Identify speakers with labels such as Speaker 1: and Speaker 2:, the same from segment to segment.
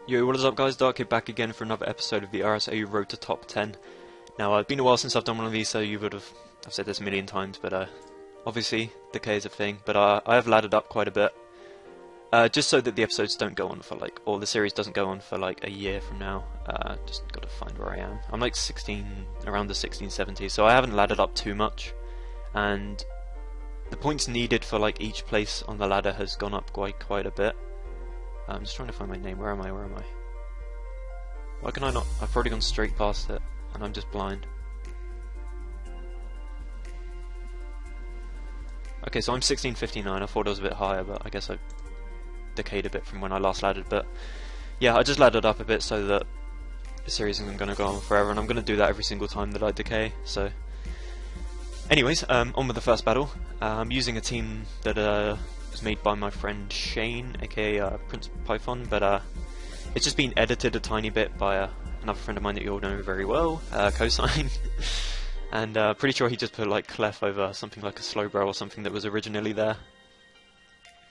Speaker 1: Yo, what is up guys, Dark here back again for another episode of the ORAS Road to Top 10. Now, it's been a while since I've done one of these, so you would have, I've said this a million times, but obviously, decay is a thing, but I have laddered up quite a bit. Just so that the episodes don't go on for like, or the series doesn't go on for like a year from now. Just gotta find where I am. I'm like 16, around the 1670, so I haven't laddered up too much, and the points needed for like each place on the ladder has gone up quite a bit. I'm just trying to find my name. Where am I? Why can I not? I've already gone straight past it, and I'm just blind. Okay, so I'm 1659. I thought I was a bit higher, but I guess I decayed a bit from when I last laddered. But yeah, I just laddered up a bit so that the series isn't going to go on forever, and I'm going to do that every single time that I decay. So, anyways, on with the first battle. I'm using a team that was made by my friend Shane, aka Prince Python, but it's just been edited a tiny bit by another friend of mine that you all know very well, Cosine, and pretty sure he just put like Clef over something like a Slowbro or something that was originally there.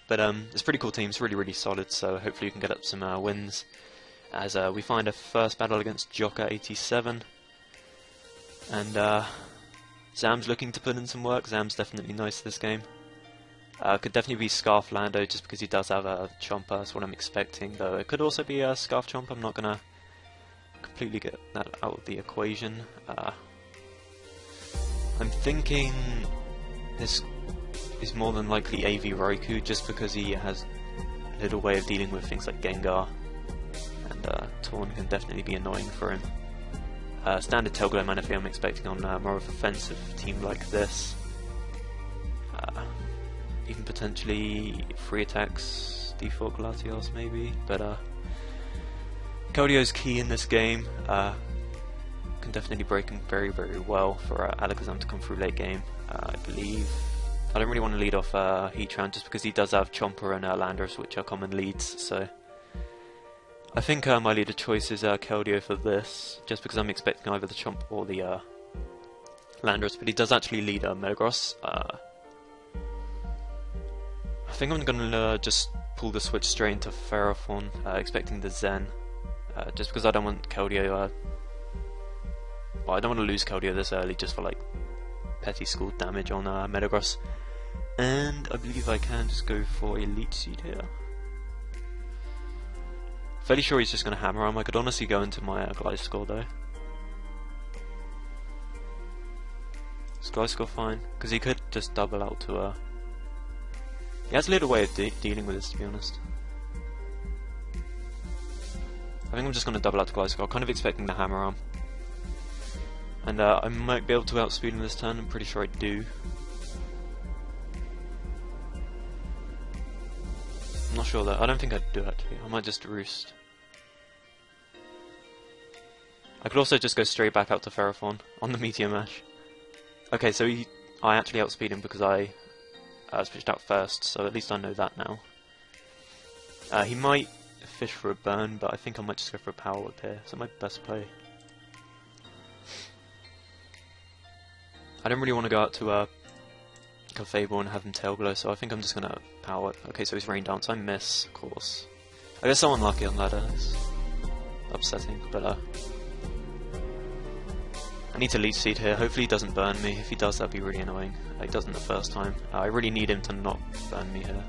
Speaker 1: But it's a pretty cool team, it's really solid, so hopefully you can get up some wins as we find a first battle against Jocker87, and Zam's looking to put in some work. Zam's definitely nice this game. Could definitely be Scarf Lando just because he does have a Chomper, that's what I'm expecting, though it could also be a Scarf Chomper. I'm not gonna completely get that out of the equation. I'm thinking this is more than likely AV Raikou just because he has a little way of dealing with things like Gengar, and Torn can definitely be annoying for him. Standard Tailglow Manaphy I'm expecting on more of an offensive team like this. Even potentially free attacks, default Glatios maybe, but Keldio's key in this game. Can definitely break him very well for Alakazam to come through late game, I believe. I don't really want to lead off Heatran just because he does have Chomper and Landorus, which are common leads, so I think my leader choice is Keldeo for this, just because I'm expecting either the Chomp or the Landorus, but he does actually lead Metagross. I think I'm going to just pull the switch straight into Ferrothorn, expecting the Zen, just because I don't want Keldeo, well, I don't want to lose Keldeo this early just for like petty school damage on Metagross, and I believe I can just go for Elite Seed here. Fairly sure he's just going to Hammer Arm. I could honestly go into my Gliscor though. Is Gliscor fine? Because he could just double out to he has a little way of dealing with this, to be honest. I think I'm just going to double out to Gliscor, kind of expecting the Hammer Arm. And I might be able to outspeed him this turn, I'm pretty sure I do. I'm not sure though, I don't think I do actually, I might just Roost. I could also just go straight back out to Ferrothorn on the Meteor Mash. Okay, so I actually outspeed him because I switched out first, so at least I know that now. He might fish for a burn, but I think I might just go for a Power Whip here. Is that my best play? I don't really want to go out to Clefable and have him Tail Glow, so I think I'm just going to Power Whip. Okay, so he's Rain Dance, I miss, of course. I guess I'm unlucky on ladder, it's upsetting, but I need to Leech Seed here. Hopefully he doesn't burn me. If he does, that'd be really annoying. He doesn't the first time. I really need him to not burn me here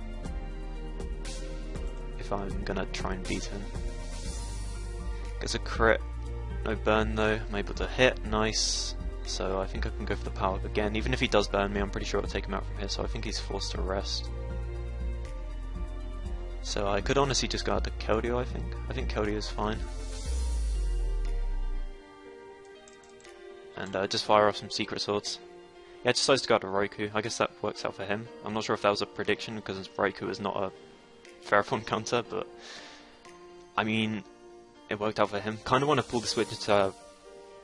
Speaker 1: if I'm gonna try and beat him. Gets a crit. No burn though. I'm able to hit. Nice. So I think I can go for the Power Up again. Even if he does burn me, I'm pretty sure I'll take him out from here. So I think he's forced to rest. So I could honestly just go out to Keldeo, I think. I think Keldeo is fine. And just fire off some Secret Swords. Yeah, I decided to go out to Raikou. I guess that works out for him. I'm not sure if that was a prediction because Raikou is not a Ferrothorn counter, but I mean, it worked out for him. Kind of want to pull the switch to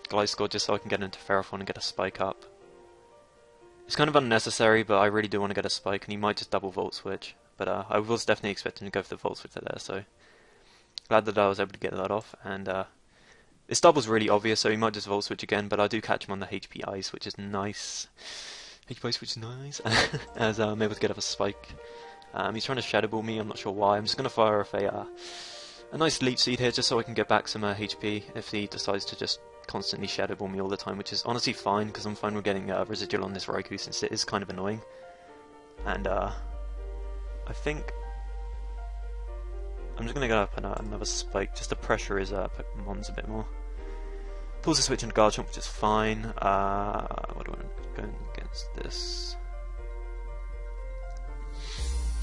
Speaker 1: Gliscor just so I can get into Ferrothorn and get a Spike up. It's kind of unnecessary, but I really do want to get a Spike, and he might just double Volt Switch. But I was definitely expecting to go for the Volt Switch there, so glad that I was able to get that off. And this double's really obvious, so he might just Volt Switch again, but I do catch him on the HP Ice, which is nice. HP Ice, which is nice, as I'm able to get up a Spike. He's trying to Shadow Ball me, I'm not sure why. I'm just going to fire off a A nice Leech Seed here just so I can get back some HP if he decides to just constantly Shadow Ball me all the time, which is honestly fine because I'm fine with getting residual on this Raikou since it is kind of annoying. And I think I'm just going to go up another Spike just to pressure his Pokémons a bit more. Pulls a switch into Garchomp, which is fine. What do I want to go against this?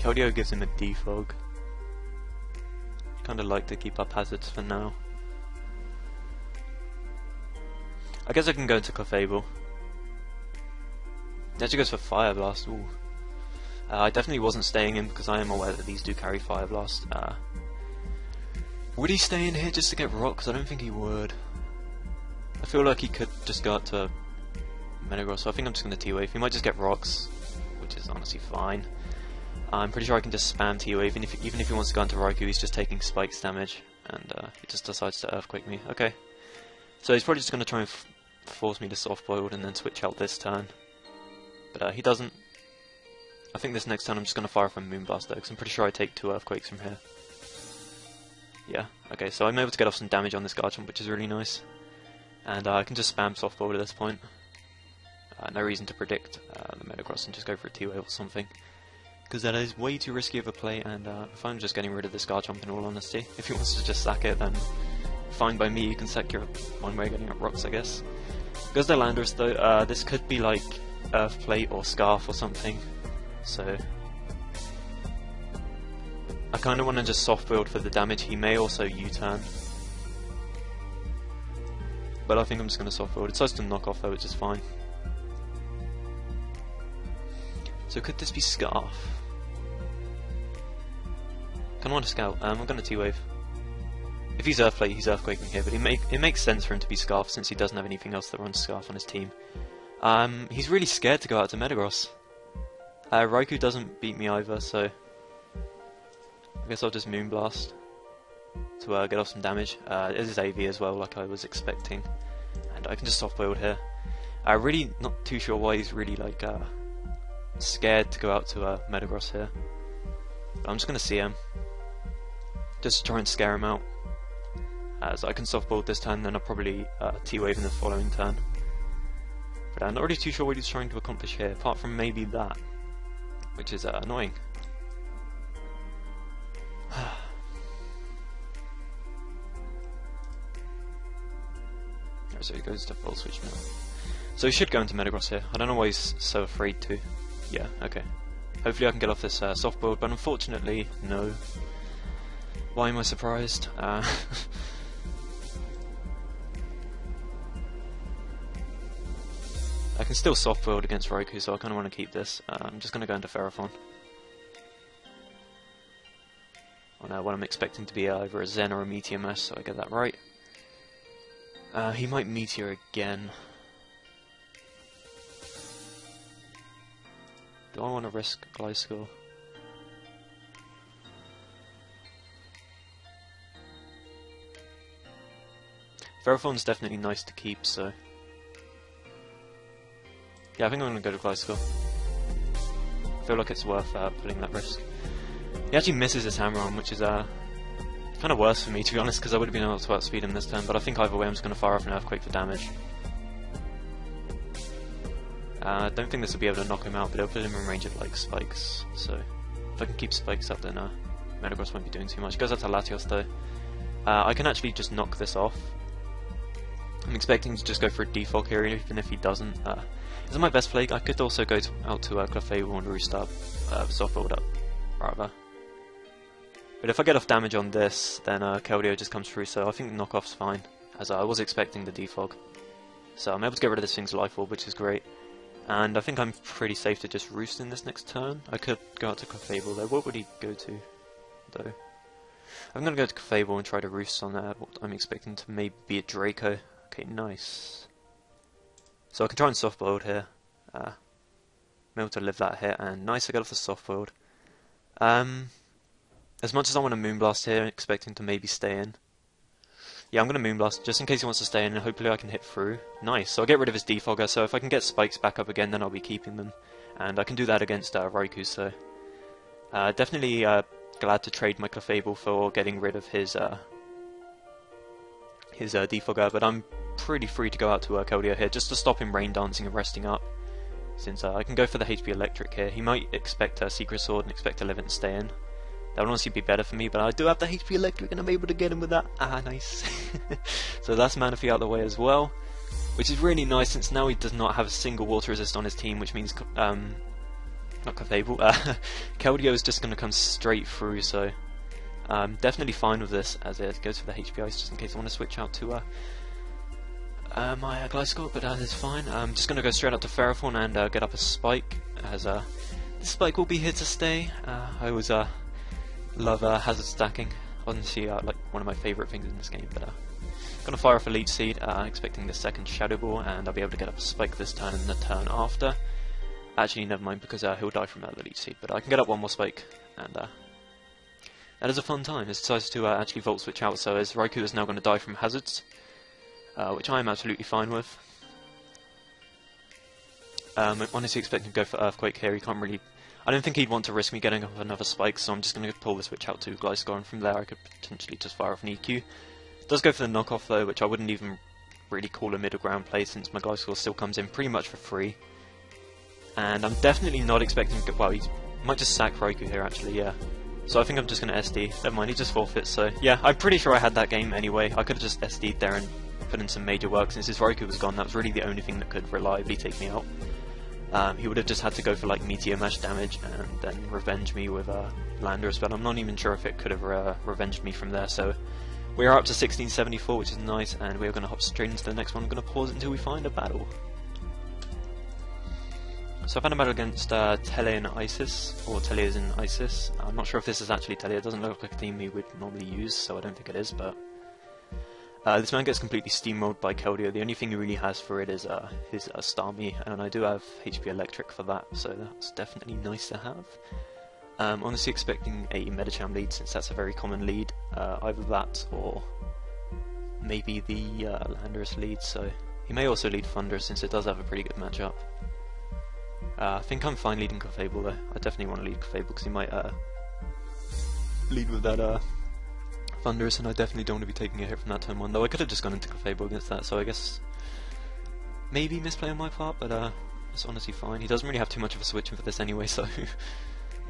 Speaker 1: Keldeo gives him a Defog. Kinda like to keep up hazards for now. I guess I can go into Clefable. He actually goes for Fire Blast. Ooh. I definitely wasn't staying in because I am aware that these do carry Fire Blast. Would he stay in here just to get rocks? I don't think he would. I feel like he could just go up to Metagross, so I think I'm just going to T-Wave. He might just get rocks, which is honestly fine. I'm pretty sure I can just spam T-Wave, even if he wants to go into Raikou, he's just taking Spikes damage, and he just decides to Earthquake me. Okay. So he's probably just going to try and force me to Soft Boiled and then switch out this turn. But he doesn't. I think this next turn I'm just going to fire off a Moonblast though, because I'm pretty sure I take 2 Earthquakes from here. Yeah, okay, so I'm able to get off some damage on this Garchomp, which is really nice. And I can just spam Soft Boiled at this point. No reason to predict the Metagross and just go for a T-Wave or something. Because that is way too risky of a play, and if I'm just getting rid of this Garchomp in all honesty, if he wants to just sack it, then fine by me, you can sack your one way of getting up rocks, I guess. Because they're Landorus though, this could be like Earth Plate or Scarf or something, so I kind of want to just soft build for the damage. He may also U-turn, but I think I'm just going to soft build. It starts to knock off though, which is fine. So could this be Scarf? Kind of want to Scout. I'm going to T-Wave. If he's Earthquake, he's Earthquaking here, but it makes sense for him to be Scarf since he doesn't have anything else that runs Scarf on his team. He's really scared to go out to Metagross. Raikou doesn't beat me either, so I guess I'll just Moonblast to get off some damage. It is AV as well, like I was expecting, and I can just Soft Boiled here. Really not too sure why he's really like scared to go out to Metagross here. But I'm just going to CM, just to try and scare him out. So I can Soft Boiled this turn, then I'll probably T-Wave in the following turn. But I'm not really too sure what he's trying to accomplish here, apart from maybe that, which is annoying. So he goes to Full Switch now. So he should go into Metagross here. I don't know why he's so afraid to. Yeah, okay. Hopefully I can get off this Soft Boiled, but unfortunately, no. Why am I surprised? I can still Soft Boiled against Raikou, so I kind of want to keep this. I'm just going to go into Ferrothorn. On what I'm expecting to be either a Zen or a Meteor Mash, so I get that right. He might Meteor again. Do I want to risk Gliscor? Ferrothorn's definitely nice to keep, so yeah, I think I'm going to go to Gliscor. I feel like it's worth putting that risk. He actually misses his Hammer Arm, which is kind of worse for me, to be honest, because I would have been able to outspeed him this turn, but I think either way I'm just going to fire off an Earthquake for damage. I don't think this will be able to knock him out, but it'll put him in range of like Spikes, so if I can keep Spikes up, then Metagross won't be doing too much. Goes out to Latios though. I can actually just knock this off. I'm expecting to just go for a defog here, even if he doesn't. Isn't my best play? I could also go out to Clefable and Roost up, Soft Boiled up, rather. But if I get off damage on this, then Keldeo just comes through, so I think knockoff's fine, as I was expecting the defog. So I'm able to get rid of this thing's Life Orb, which is great. And I think I'm pretty safe to just Roost in this next turn. I could go out to Clefable though. What would he go to, though? I'm going to go to Clefable and try to Roost on what I'm expecting to maybe be a Draco. Okay, nice. So I can try and Soft Boiled here. I'm able to live that hit, and nice, I got off the Soft Boiled. As much as I want to Moonblast here, expecting to maybe stay in. Yeah, I'm going to Moonblast, just in case he wants to stay in, and hopefully I can hit through. Nice, so I'll get rid of his Defogger, so if I can get Spikes back up again, then I'll be keeping them. And I can do that against Raikou, so definitely glad to trade my Clefable for getting rid of his Defogger, but I'm pretty free to go out to Keldeo here, just to stop him rain dancing and resting up, since I can go for the HP Electric here. He might expect a Secret Sword and expect to live it and stay in. That would honestly be better for me, but I do have the HP Electric and I'm able to get him with that. Ah, nice. So that's Manaphy out of the way as well, which is really nice since now he does not have a single water resist on his team, which means, not Clefable, Keldeo is just going to come straight through, so definitely fine with this as it goes for the HP Ice, just in case I want to switch out to my Gliscor, but that is fine. I'm just going to go straight out to Ferrothorn and get up a Spike, as the Spike will be here to stay. I always love hazard stacking, honestly like one of my favourite things in this game, but going to fire off a Leech Seed, expecting the second Shadow Ball, and I'll be able to get up a Spike this turn and the turn after. Actually, never mind, because he'll die from the Leech Seed, but I can get up one more Spike, and that is a fun time. It decides to actually Volt Switch out, so as Raikou is now going to die from hazards, which I am absolutely fine with. I'm honestly expecting to go for Earthquake here. He can't really... I don't think he'd want to risk me getting up another Spike, so I'm just going to pull the switch out to Gliscor, and from there I could potentially just fire off an EQ. Does go for the knockoff though, which I wouldn't even really call a middle ground play, since my Gliscor still comes in pretty much for free. And I'm definitely not expecting... well, he might just sack Raikou here actually, yeah. So I think I'm just going to SD. Never mind, he just forfeits, so yeah, I'm pretty sure I had that game anyway. I could have just SD'd there and put in some major work. Since his Raikou was gone, that was really the only thing that could reliably take me out. He would have just had to go for like Meteor Mash damage and then revenge me with Landorus, but I'm not even sure if it could have revenged me from there, so we are up to 1674, which is nice, and we are going to hop straight into the next one. I'm going to pause it until we find a battle. So I've had a battle against Tele and Isis, or Tele is in Isis. I'm not sure if this is actually Tele. It doesn't look like a team we would normally use, so I don't think it is, but this man gets completely steamrolled by Keldeo. The only thing he really has for it is his Starmie, and I do have HP Electric for that, so that's definitely nice to have. Honestly expecting a Medicham lead, since that's a very common lead. Either that or maybe the Landorus lead, so he may also lead Thunder, since it does have a pretty good matchup. I think I'm fine leading Clefable though. I definitely want to lead Clefable because he might lead with that Thunderous, and I definitely don't want to be taking a hit from that turn 1, though I could have just gone into Clefable against that, so I guess maybe misplay on my part, but it's honestly fine. He doesn't really have too much of a switch for this anyway, so he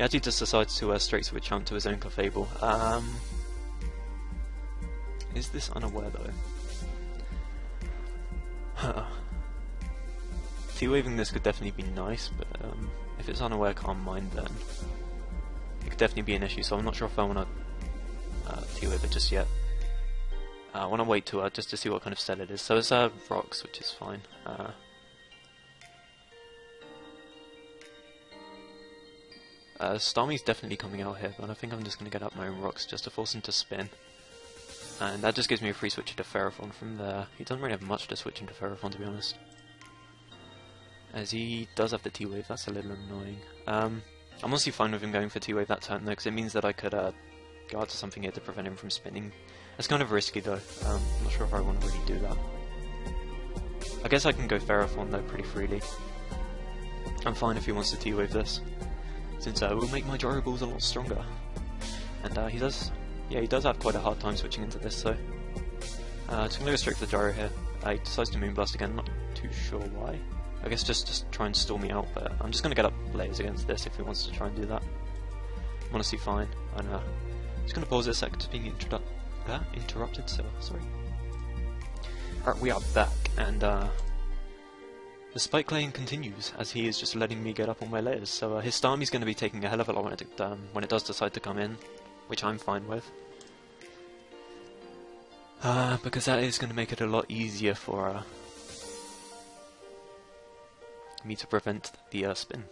Speaker 1: actually just decides to straight switch onto his own Clefable. Is this unaware though? Huh. T-waving this could definitely be nice, but if it's unaware Calm Mind, then it could definitely be an issue, so I'm not sure if I want to T-wave it just yet. I want to wait to just to see what kind of set it is. So it's rocks, which is fine. Starmie's definitely coming out here, but I think I'm just going to get up my own rocks just to force him to spin. And that just gives me a free switch to Ferrothorn from there. He doesn't really have much to switch into Ferrothorn, to be honest, as he does have the T-wave. That's a little annoying. I'm honestly fine with him going for T-wave that turn though, because it means that I could go out to something here to prevent him from spinning. It's kind of risky though. I'm not sure if I want to really do that. I guess I can go Ferrothorn though pretty freely. I'm fine if he wants to T-wave this, since it will make my Gyro Balls a lot stronger. And he does have quite a hard time switching into this, so so I'm going to go straight for the Gyro here. He decides to Moonblast again, not too sure why. I guess just try and stall me out, but I'm just going to get up layers against this if he wants to try and do that. I'm honestly fine. And just going to pause this sec, just being interrupted, so sorry. Alright, we are back, and the Spike lane continues, as he is just letting me get up on my layers, so his Starmie's going to be taking a hell of a lot when it does decide to come in, which I'm fine with. Because that is going to make it a lot easier for me to prevent the spin.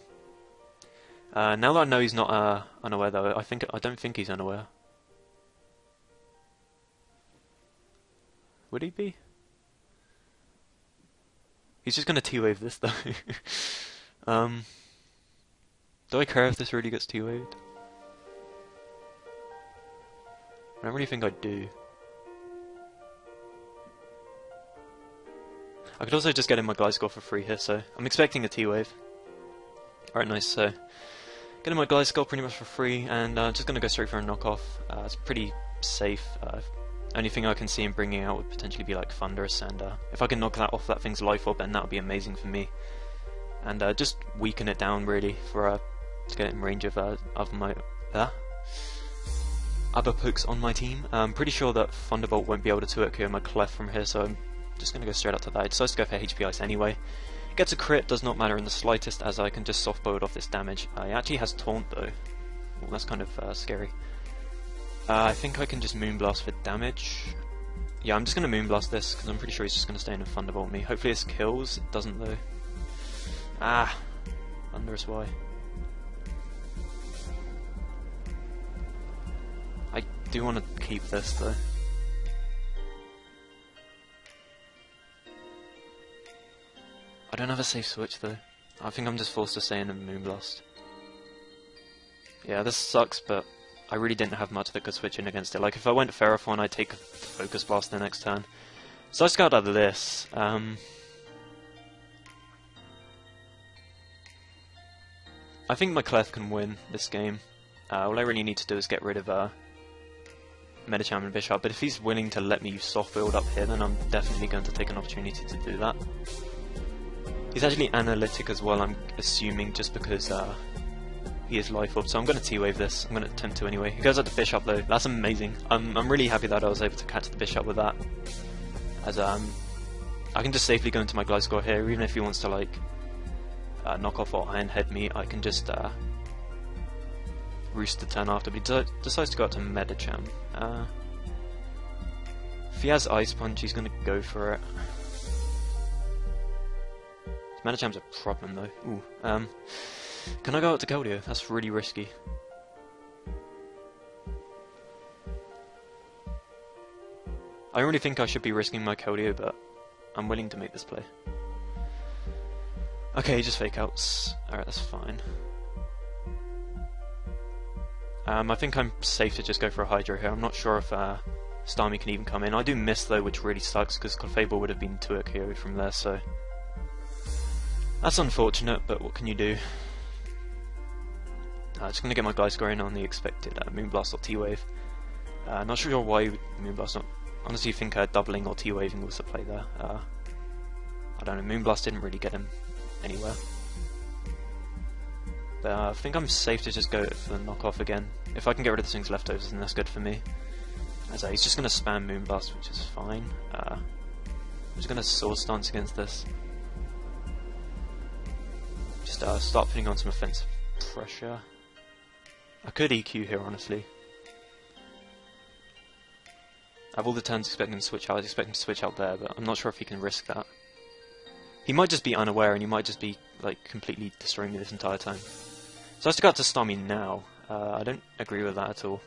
Speaker 1: Now that I know he's not unaware though, I don't think he's unaware. Would he be? He's just gonna T-wave this though. Do I care if this really gets T-waved? I don't really think I do. I could also just get in my Gliscor for free here, so I'm expecting a T-wave. Alright, nice, so Getting my Gliscor pretty much for free, and just going to go straight for a knockoff. It's pretty safe. Only thing I can see him bringing out would potentially be like Thunderous, and if I can knock that off that thing's life orb, then that would be amazing for me. And just weaken it down really for to get in range of my other pokes on my team. I'm pretty sure that Thunderbolt won't be able to 2-hit KO my Clef from here, so I'm just going to go straight up to that. I decided to go for HP Ice anyway. Gets a crit, does not matter in the slightest, as I can just soft boiled off this damage. He actually has Taunt though. Well, that's kind of scary. I think I can just Moonblast for damage. Yeah, I'm just going to Moonblast this, because I'm pretty sure he's just going to stay in and Thunderbolt me. Hopefully this kills. It doesn't though. Thunderous Y. I do want to keep this though. I don't have a safe switch though. I think I'm just forced to stay in and Moonblast. Yeah, this sucks, but I really didn't have much that could switch in against it. Like, if I went Ferrothorn, I'd take a Focus Blast the next turn. So I just got out of this. I think my Clef can win this game. All I really need to do is get rid of Medicham and Bishop, but if he's willing to let me soft build up here, then I'm definitely going to take an opportunity to do that. He's actually analytic as well, I'm assuming, just because he is life orb, so I'm going to T-Wave this. I'm going to attempt to anyway. He goes out to Bishop though, that's amazing. I'm really happy that I was able to catch the Bishop with that, as I can just safely go into my Gliscor here, even if he wants to like knock off or Iron Head me, I can just roost the turn after, but he decides to go out to Medicham. If he has Ice Punch, he's going to go for it. Medicham's a problem though. Ooh. Can I go out to Keldeo? That's really risky. I don't really think I should be risking my Keldeo, but I'm willing to make this play. Okay, just fake outs. Alright, that's fine. I think I'm safe to just go for a Hydro here. I'm not sure if Starmie can even come in. I do miss though, which really sucks, because Clefable would have been 2-hit KO'd from there, so that's unfortunate, but what can you do? Just going to get my Gliscor in on the expected Moonblast or T-Wave. Not sure why Moonblast. Honestly, think doubling or T-Waving was the play there. I don't know, Moonblast didn't really get him anywhere. But I think I'm safe to just go for the knockoff again. If I can get rid of this thing's leftovers, then that's good for me. As he's just going to spam Moonblast, which is fine. I'm just going to Sword Stance against this. Just start putting on some offensive pressure. I could EQ here, honestly. I have all the turns expecting him to switch out. I was expecting to switch out there, but I'm not sure if he can risk that. He might just be unaware, and he might just be like completely destroying me this entire time. So I have to go out to Starmie now. I don't agree with that at all.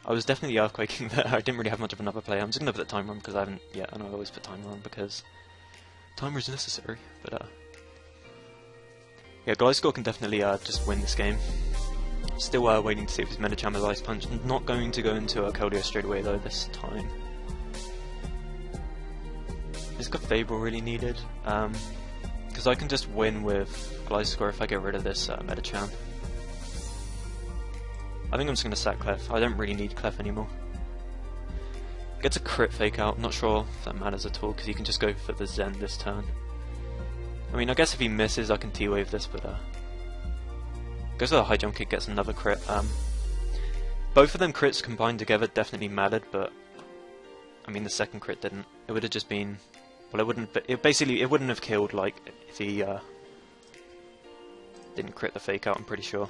Speaker 1: I was definitely earthquaking there. I didn't really have much of another play. I'm just going to put the timer on because I haven't yet, and I always put timer on because timer is necessary. But yeah, Gliscor can definitely just win this game. Still waiting to see if his Medicham has Ice Punch. Not going to go into a Keldeo straight away though this time. Is Clefable really needed? Because I can just win with Gliscor if I get rid of this Medicham. I think I'm just going to sack Clef. I don't really need Clef anymore. Gets a crit fake out. Not sure if that matters at all because he can just go for the Zen this turn. I mean, I guess if he misses, I can T-Wave this, but goes for the high jump kick, gets another crit. Both of them crits combined together definitely mattered, but I mean the second crit didn't. It would have just been, well, it wouldn't. It basically it wouldn't have killed like if he didn't crit the fake out. I'm pretty sure.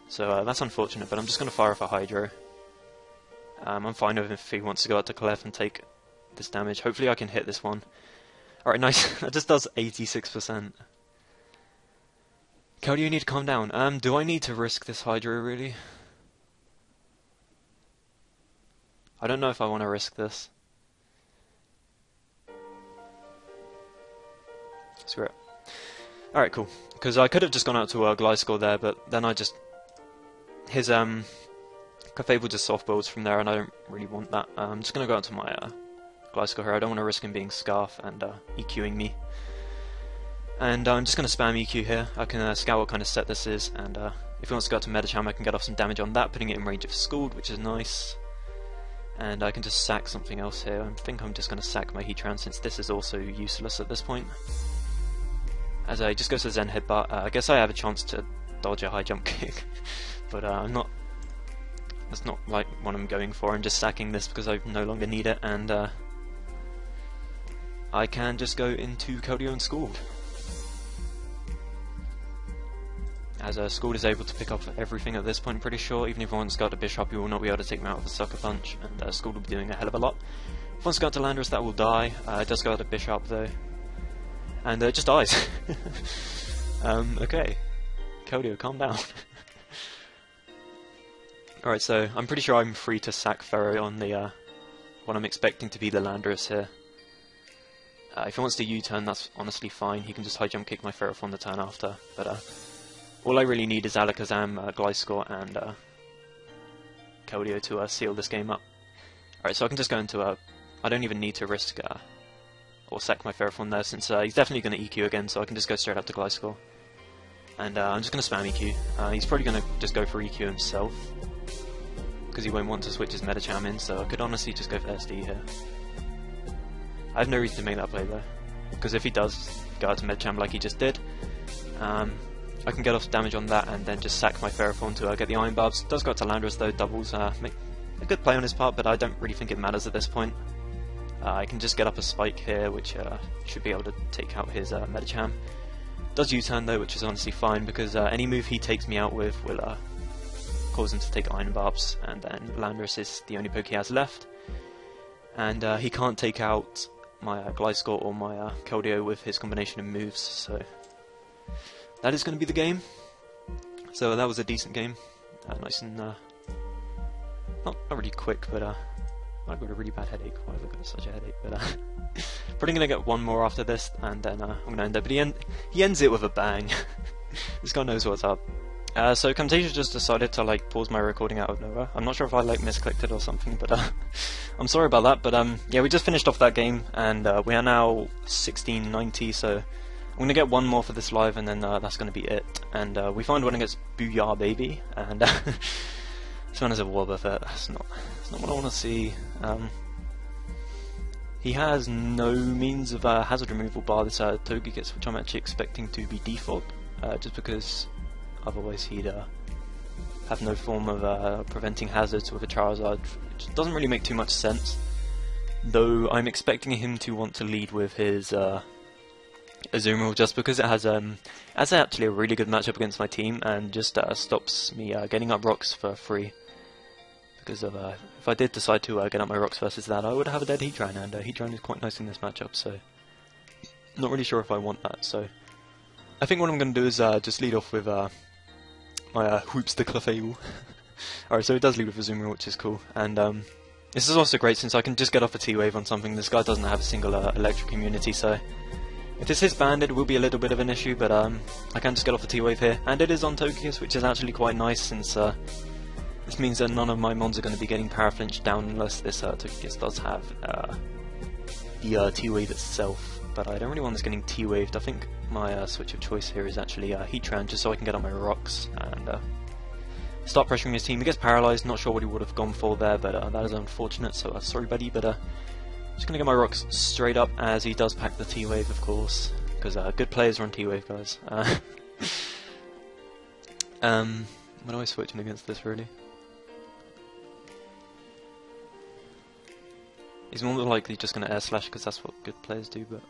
Speaker 1: So that's unfortunate, but I'm just going to fire off a Hydro. I'm fine with him if he wants to go out to Clef and take this damage. Hopefully I can hit this one. Alright, nice. That just does 86%. Keldeo, you need to calm down. Do I need to risk this Hydro, really? I don't know if I want to risk this. Screw it. Alright, cool. Because I could have just gone out to Gliscor there, but then I just... His Clefable just soft builds from there, and I don't really want that. I'm just going to go out to my Gliscor here. I don't want to risk him being Scarf and EQing me. And I'm just going to spam EQ here. I can scout what kind of set this is, and if he wants to go up to Medicham, I can get off some damage on that, putting it in range of Scald, which is nice. And I can just sack something else here. I think I'm just going to sack my Heatran, since this is also useless at this point. As I just go to the Zen Headbutt, I guess I have a chance to dodge a high jump kick, but I'm not. That's not like what I'm going for. I'm just sacking this because I no longer need it, and I can just go into Keldeo and Scald. As Scald is able to pick up everything at this point, I'm pretty sure. Even if I want to Scout to Bishop, he will not be able to take him out with a Sucker Punch, and Scald will be doing a hell of a lot. If I want to Scout to Landorus, that will die. It does go out to Bishop though, and it just dies. Okay, Keldeo, calm down. Alright, so I'm pretty sure I'm free to sack Ferro on the what I'm expecting to be the Landorus here. If he wants to U-turn, that's honestly fine. He can just high jump kick my Ferro on the turn after, but all I really need is Alakazam, Gliscor, and Keldeo to seal this game up. Alright, so I can just go into I don't even need to risk or sack my Ferrothorn there, since he's definitely going to EQ again, so I can just go straight up to Gliscor. And I'm just going to spam EQ. He's probably going to just go for EQ himself, because he won't want to switch his Medicham in, so I could honestly just go for SD here. I have no reason to make that play though, because if he does go out to Medicham like he just did, I can get off damage on that and then just sack my Ferrothorn to get the Iron Barbs. Does go out to Landorus though, doubles. Make a good play on his part, but I don't really think it matters at this point. I can just get up a Spike here, which should be able to take out his Medicham. Does U-turn though, which is honestly fine, because any move he takes me out with will cause him to take Iron Barbs, and then Landorus is the only poke he has left. And he can't take out my Gliscor or my Keldeo with his combination of moves, so that is going to be the game. So that was a decent game, nice and not really quick, but I've got a really bad headache. Why have I got such a headache? But probably going to get one more after this, and then I'm going to end it. But he ends it with a bang. This guy knows what's up. So Camtasia just decided to pause my recording out of nowhere. I'm not sure if I misclicked it or something, but I'm sorry about that. But yeah, we just finished off that game, and we are now 1690. So I'm gonna get one more for this live, and then that's gonna be it. And we find one against Booyah Baby, and this one is a Wobbuffet. That's not what I want to see. He has no means of hazard removal bar this Togekiss, which I'm actually expecting to be default, just because otherwise he'd have no form of preventing hazards with a Charizard, which doesn't really make too much sense. Though I'm expecting him to want to lead with his Azumarill, just because it has actually a really good matchup against my team, and just stops me getting up rocks for free. Because of if I did decide to get up my rocks versus that, I would have a dead Heatran, and Heatran is quite nice in this matchup, so not really sure if I want that. So I think what I'm going to do is just lead off with my Whoops the Clefable. Alright, so it does lead with Azumarill, which is cool, and this is also great since I can just get off a T-Wave on something. This guy doesn't have a single electric immunity, so if this is banned it will be a little bit of an issue, but I can just get off a T-Wave here, and it is on Togekiss, which is actually quite nice, since this means that none of my mons are going to be getting Paraflinch down unless this Togekiss does have the T-Wave itself. But I don't really want this getting T-Waved. I think my switch of choice here is actually Heatran, just so I can get on my rocks and start pressuring his team. He gets paralysed, not sure what he would have gone for there, but that is unfortunate, so sorry buddy, but just going to get my rocks straight up as he does pack the T-Wave, of course, because good players are on T-Wave, guys. What am I switching against this, really? He's more than likely just going to Air Slash, because that's what good players do, but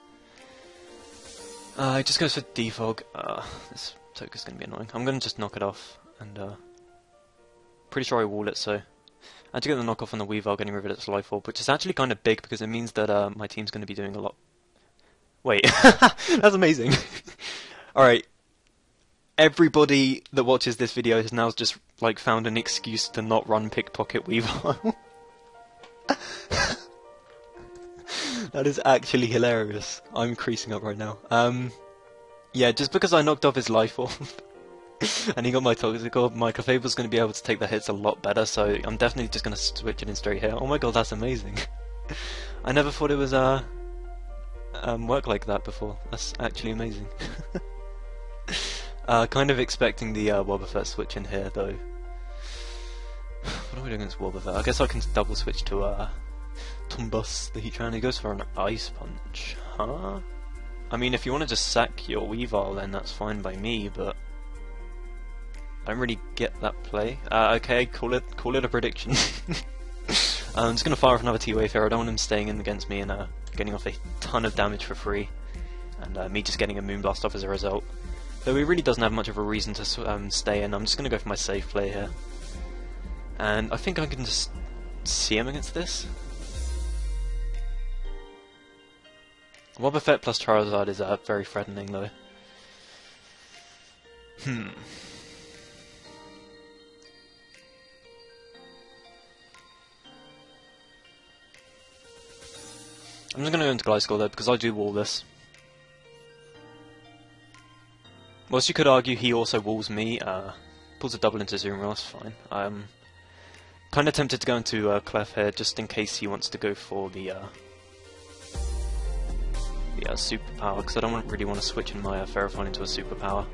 Speaker 1: he just goes for Defog. This Togekiss is going to be annoying. I'm going to just knock it off, and pretty sure I wall it, so I had to get the knockoff on the Weavile, getting rid of its Life Orb, which is actually kind of big, because it means that my team's going to be doing a lot. Wait, that's amazing. Alright, everybody that watches this video has now just found an excuse to not run Pickpocket Weavile. That is actually hilarious. I'm creasing up right now. Yeah, just because I knocked off his Life Orb and he got my Toxic Orb, my Clefable's going to be able to take the hits a lot better, so I'm definitely just going to switch it in straight here. Oh my god, that's amazing. I never thought it was work like that before. That's actually amazing. Kind of expecting the Wobbuffet switch in here, though. What are we doing against Wobbuffet? I guess I can double switch to Tombus, the Heatran. He goes for an Ice Punch. Huh? I mean, if you want to just sack your Weavile, then that's fine by me, but I don't really get that play. Okay, call it a prediction. I'm just going to fire off another T-Wave here. I don't want him staying in against me and getting off a ton of damage for free, and me just getting a Moonblast off as a result. Though he really doesn't have much of a reason to stay in. I'm just going to go for my safe play here. And I think I can just see him against this. Wobbuffet plus Charizard is very threatening, though. I'm just going to go into Gliscor though, because I do wall this. Whilst you could argue he also walls me, pulls a double into Zoomer, fine. I'm kind of tempted to go into Clef here, just in case he wants to go for the superpower, because I don't really want to switch in my Ferrothorn into a superpower.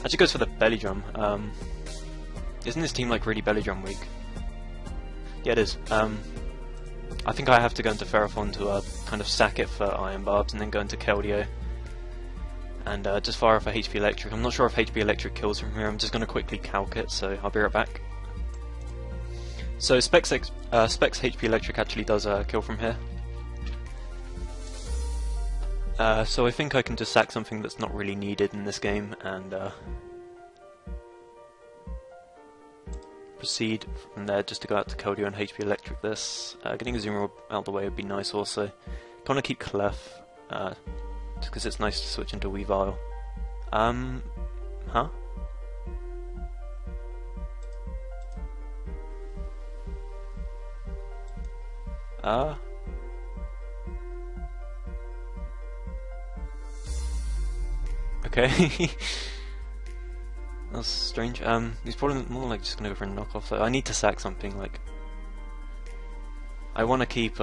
Speaker 1: Actually goes for the Belly Drum. Isn't this team like really Belly Drum weak? Yeah, it is. I think I have to go into Ferrothorn to kind of sack it for Iron Barbs, and then go into Keldeo. And just fire off a HP Electric. I'm not sure if HP Electric kills from here. I'm just going to quickly calc it, so I'll be right back. So Specs HP Electric actually does kill from here. So I think I can just sack something that's not really needed in this game, and proceed from there just to go out to Keldeo and HP Electric this. Getting a Zoomer out of the way would be nice also. Kind of keep Clef, just because it's nice to switch into Weavile. Huh? Okay. That's strange. He's probably more like just gonna go for a knockoff though. I need to sack something, like... I wanna keep,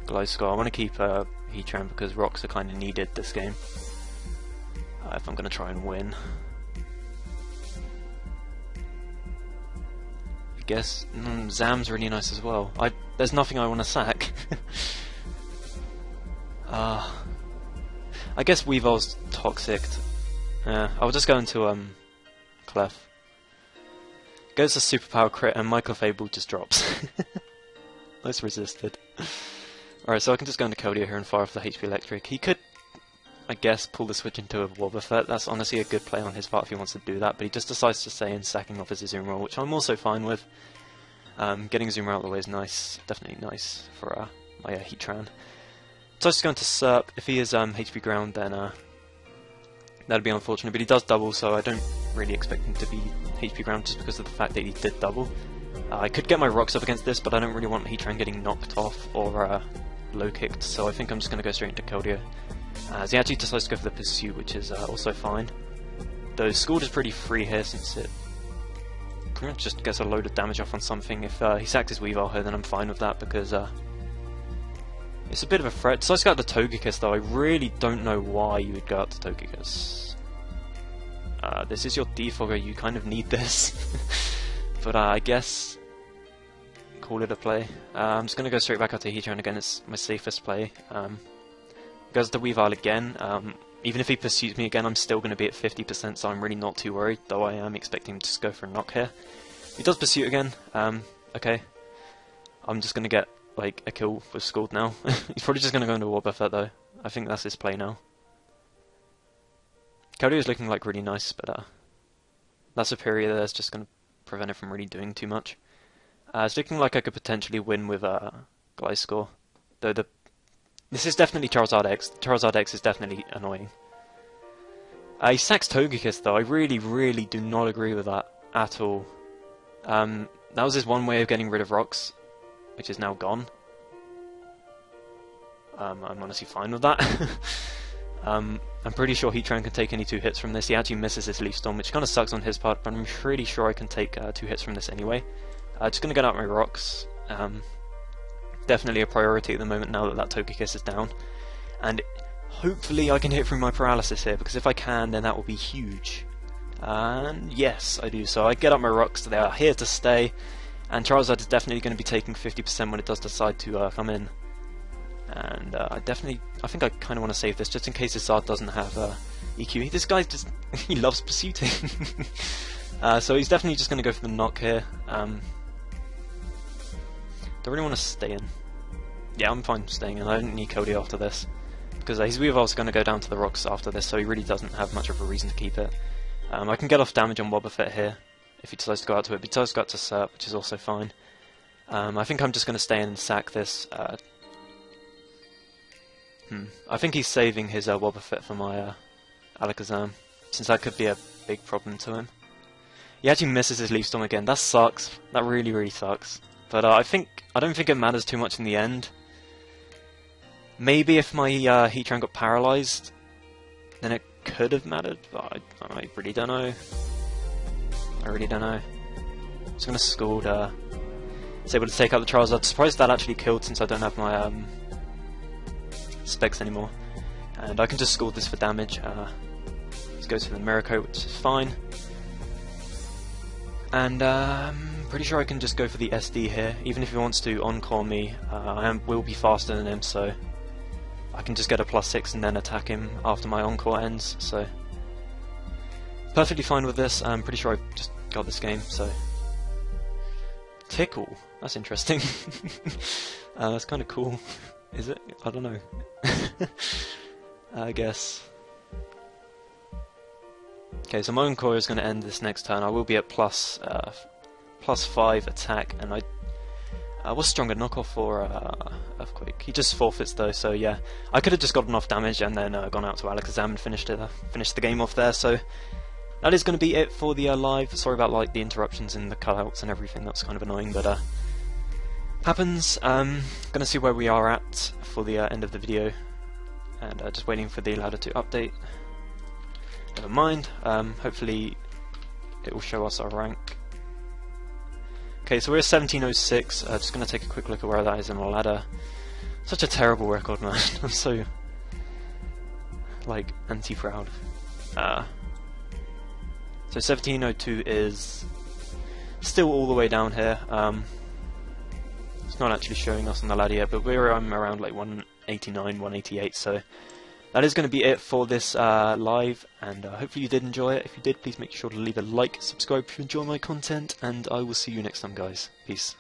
Speaker 1: Gliscor. I wanna keep, Heatran because rocks are kinda needed this game. If I'm gonna try and win. I guess, Zam's really nice as well. There's nothing I wanna sack. I guess Weavile's toxic. I'll just go into Clef. Goes to superpower crit and my Clefable just drops. Nice resisted. Alright, so I can just go into Keldeo here and fire off the HP Electric. He could, I guess, pull the switch into a Wobbuffet. That's honestly a good play on his part if he wants to do that, but he just decides to stay in, sacking off his Azumarill, which I'm also fine with. Getting Azumarill out of the way is nice, definitely nice for my Heatran. So I'm just going to Serp. If he is HP ground, then that'd be unfortunate, but he does double, so I don't really expect him to be HP ground just because of the fact that he did double. I could get my rocks up against this, but I don't really want Heatran getting knocked off or low kicked, so I think I'm just going to go straight into Keldeo. As he actually decides to go for the Pursuit, which is also fine. Though Scald is pretty free here since it pretty much just gets a load of damage off on something. If he sacks his Weavile here, then I'm fine with that because it's a bit of a threat. Decides to go out the Togekiss though. I really don't know why you would go out to Togekiss. This is your Defogger, you kind of need this. But I guess call it a play. I'm just going to go straight back out to Heatran again, it's my safest play. Goes to Weavile again. Even if he pursues me again, I'm still going to be at 50%, so I'm really not too worried, though I am expecting him to just go for a knock here. He does pursue again. Okay. I'm just going to get like a kill with Scald now. He's probably just going to go into Wobbuffet though. I think that's his play now. Keldeo is looking like really nice, but that Superior there is just going to prevent it from really doing too much. It's looking like I could potentially win with Gliscor, though this is definitely Charizard X. Charizard X is definitely annoying. He sacks Togekiss though. I really do not agree with that at all. That was his one way of getting rid of rocks, which is now gone. I'm honestly fine with that. I'm pretty sure Heatran can take any 2 hits from this. He actually misses his Leaf Storm, which kind of sucks on his part, but I'm pretty sure I can take 2 hits from this anyway. Just going to get out my rocks. definitely a priority at the moment now that that Togekiss is down. And hopefully I can hit through my paralysis here, because if I can, then that will be huge. And yes, I do. So I get up my rocks, they are here to stay, and Charizard is definitely going to be taking 50% when it does decide to come in. And I think I kind of want to save this just in case this Zard doesn't have EQ. This guy just, he loves pursuiting. So he's definitely just going to go for the knock here. Don't really want to stay in. Yeah, I'm fine staying in. I don't need Cody after this, because his Weavel's going to go down to the rocks after this, so he really doesn't have much of a reason to keep it. I can get off damage on Wobbuffet here if he decides to go out to it, but he does go out to Serp, which is also fine. I think I'm just going to stay in and sack this. I think he's saving his Wobbuffet for my Alakazam, since that could be a big problem to him. He actually misses his Leaf Storm again. That sucks. That really, really sucks. But I don't think it matters too much in the end. Maybe if my Heatran got paralyzed, then it could have mattered, but I really don't know. I really don't know. I'm just gonna Scald. It's able to take out the Charizard. I'm surprised that actually killed, since I don't have my specs anymore. And I can just Scald this for damage. Let's go to the Mirror Coat, which is fine. And pretty sure I can just go for the SD here. Even if he wants to Encore me, I will be faster than him, so I can just get a +6 and then attack him after my Encore ends, so perfectly fine with this. I'm pretty sure I just got this game, so Tickle, that's interesting. That's kind of cool. Is it? I don't know. I guess. Okay, so my Encore is going to end this next turn. I will be at +5 attack, and what's stronger, Knockoff or Earthquake? He just forfeits though, so yeah. I could have just gotten off damage and then gone out to Alakazam and finished the game off there, so that is going to be it for the live. Sorry about like the interruptions and the cutouts and everything, that's kind of annoying, but happens. Gonna see where we are at for the end of the video, and just waiting for the ladder to update. Never mind, hopefully it will show us our rank. Okay, so we're at 1706. Just going to take a quick look at where that is in the ladder. Such a terrible record, man. I'm so, like, anti-proud. So 1702 is still all the way down here. It's not actually showing us on the ladder yet, but I'm around like 189, 188, so that is going to be it for this live, and hopefully you did enjoy it. If you did, please make sure to leave a like, subscribe if you enjoy my content, and I will see you next time, guys. Peace.